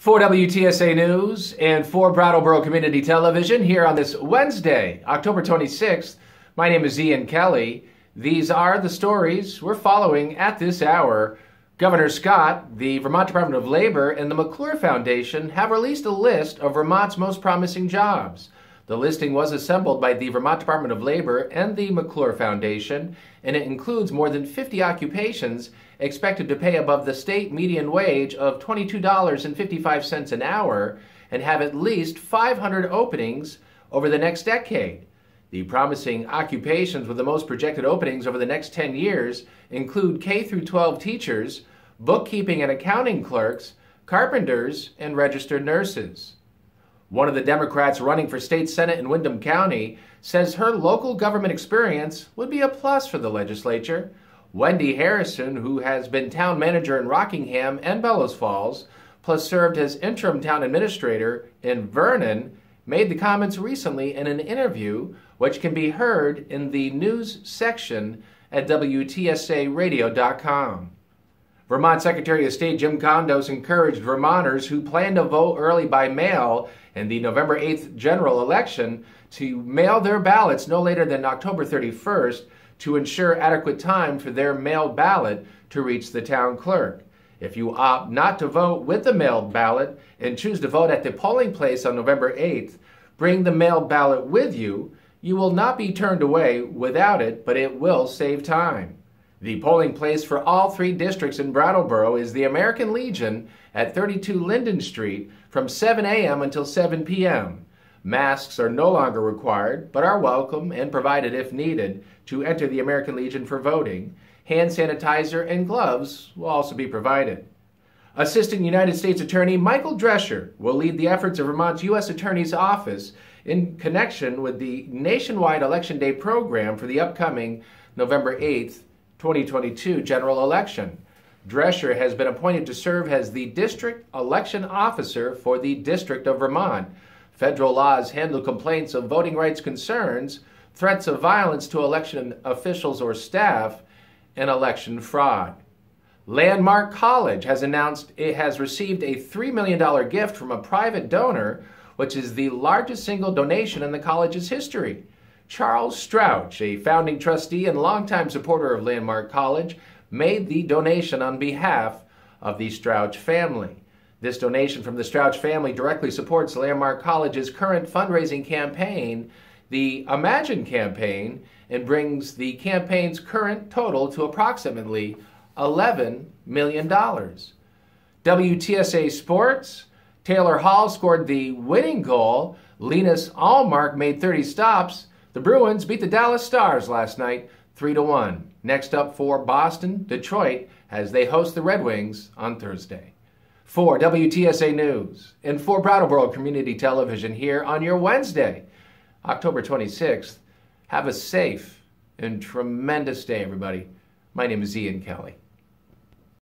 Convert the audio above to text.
For WTSA News and for Brattleboro Community Television here on this Wednesday, October 26th, my name is Ian Kelly. These are the stories we're following at this hour. Governor Scott, the Vermont Department of Labor, and the McClure Foundation have released a list of Vermont's most promising jobs. The listing was assembled by the Vermont Department of Labor and the McClure Foundation, and it includes more than 50 occupations expected to pay above the state median wage of $22.55 an hour and have at least 500 openings over the next decade. The promising occupations with the most projected openings over the next 10 years include K-12 teachers, bookkeeping and accounting clerks, carpenters, and registered nurses. One of the Democrats running for state senate in Windham County says her local government experience would be a plus for the legislature. Wendy Harrison, who has been town manager in Rockingham and Bellows Falls, plus served as interim town administrator in Vernon, made the comments recently in an interview which can be heard in the news section at WTSAradio.com. Vermont Secretary of State Jim Kondos encouraged Vermonters who plan to vote early by mail in the November 8th general election to mail their ballots no later than October 31st to ensure adequate time for their mailed ballot to reach the town clerk. If you opt not to vote with the mailed ballot and choose to vote at the polling place on November 8th, bring the mailed ballot with you. You will not be turned away without it, but it will save time. The polling place for all three districts in Brattleboro is the American Legion at 32 Linden Street from 7 a.m. until 7 p.m. Masks are no longer required, but are welcome and provided if needed to enter the American Legion for voting. Hand sanitizer and gloves will also be provided. Assistant United States Attorney Michael Drescher will lead the efforts of Vermont's U.S. Attorney's Office in connection with the nationwide Election Day program for the upcoming November 8th, 2022 general election. Drescher has been appointed to serve as the District Election Officer for the District of Vermont. Federal laws handle complaints of voting rights concerns, threats of violence to election officials or staff, and election fraud. Landmark College has announced it has received a $3 million gift from a private donor, which is the largest single donation in the college's history. Charles Strouch, a founding trustee and longtime supporter of Landmark College, made the donation on behalf of the Strouch family. This donation from the Strouch family directly supports Landmark College's current fundraising campaign, the Imagine campaign, and brings the campaign's current total to approximately $11 million. WTSA Sports, Taylor Hall scored the winning goal. Linus Allmark made 30 stops. The Bruins beat the Dallas Stars last night 3-1. Next up for Boston, Detroit, as they host the Red Wings on Thursday. For WTSA News and for Brattleboro Community Television here on your Wednesday, October 26th, have a safe and tremendous day, everybody. My name is Ian Kelly.